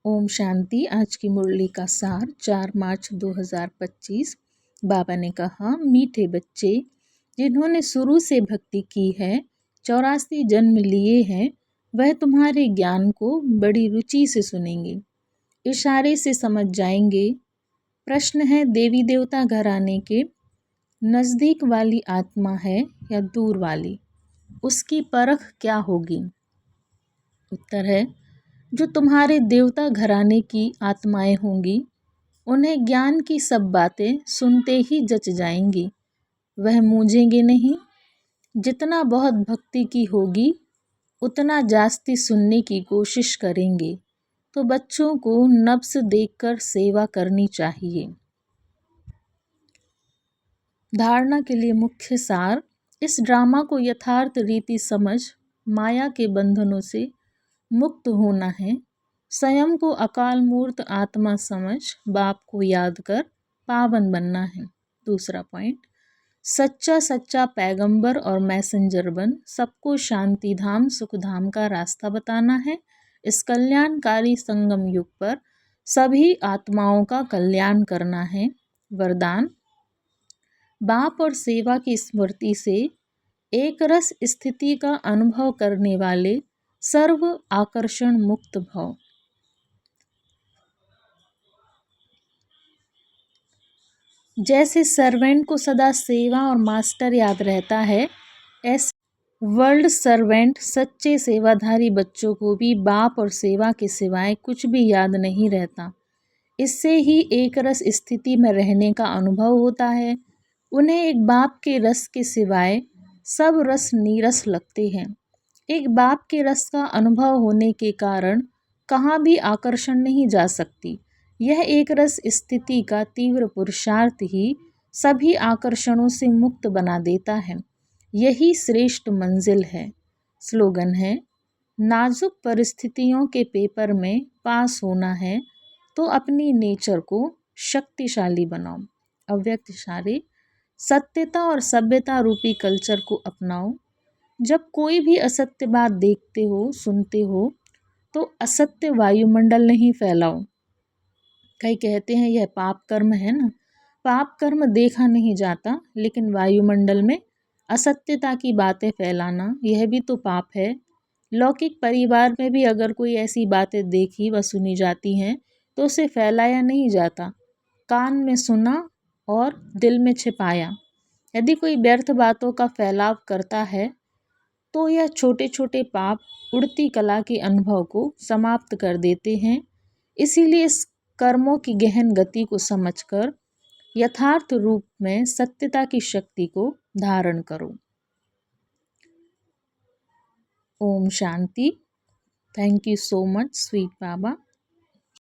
ओम शांति। आज की मुरली का सार 4 मार्च 2025। बाबा ने कहा, मीठे बच्चे जिन्होंने शुरू से भक्ति की है, 84 जन्म लिए हैं, वह तुम्हारे ज्ञान को बड़ी रुचि से सुनेंगे, इशारे से समझ जाएंगे। प्रश्न है, देवी देवता घराने के नज़दीक वाली आत्मा है या दूर वाली, उसकी परख क्या होगी? उत्तर है, जो तुम्हारे देवता घराने की आत्माएं होंगी, उन्हें ज्ञान की सब बातें सुनते ही जच जाएंगी, वह मूंझेंगे नहीं। जितना बहुत भक्ति की होगी, उतना जास्ती सुनने की कोशिश करेंगे। तो बच्चों को नब्ज देखकर सेवा करनी चाहिए। धारणा के लिए मुख्य सार, इस ड्रामा को यथार्थ रीति समझ माया के बंधनों से मुक्त होना है। स्वयं को अकाल मूर्त आत्मा समझ बाप को याद कर पावन बनना है। दूसरा पॉइंट, सच्चा पैगंबर और मैसेंजर बन सबको शांति धाम सुख धाम का रास्ता बताना है। इस कल्याणकारी संगम युग पर सभी आत्माओं का कल्याण करना है। वरदान, बाप और सेवा की स्मृति से एक रस स्थिति का अनुभव करने वाले सर्व आकर्षण मुक्त भव। जैसे सर्वेंट को सदा सेवा और मास्टर याद रहता है, ऐसे वर्ल्ड सर्वेंट सच्चे सेवाधारी बच्चों को भी बाप और सेवा के सिवाय कुछ भी याद नहीं रहता। इससे ही एक रस स्थिति में रहने का अनुभव होता है। उन्हें एक बाप के रस के सिवाय सब रस नीरस लगते हैं। एक बाप के रस का अनुभव होने के कारण कहाँ भी आकर्षण नहीं जा सकती। यह एक रस स्थिति का तीव्र पुरुषार्थ ही सभी आकर्षणों से मुक्त बना देता है। यही श्रेष्ठ मंजिल है। स्लोगन है, नाजुक परिस्थितियों के पेपर में पास होना है तो अपनी नेचर को शक्तिशाली बनाओ। अव्यक्त इशारे, सत्यता और सभ्यता रूपी कल्चर को अपनाओ। जब कोई भी असत्य बात देखते हो सुनते हो तो असत्य वायुमंडल नहीं फैलाओ। कई कहते हैं यह पाप कर्म है ना। पाप कर्म देखा नहीं जाता, लेकिन वायुमंडल में असत्यता की बातें फैलाना यह भी तो पाप है। लौकिक परिवार में भी अगर कोई ऐसी बातें देखी व सुनी जाती हैं तो उसे फैलाया नहीं जाता, कान में सुना और दिल में छिपाया। यदि कोई व्यर्थ बातों का फैलाव करता है तो यह छोटे छोटे पाप उड़ती कला के अनुभव को समाप्त कर देते हैं। इसीलिए इस कर्मों की गहन गति को समझकर यथार्थ रूप में सत्यता की शक्ति को धारण करो। ओम शांति। Thank you so much sweet Baba.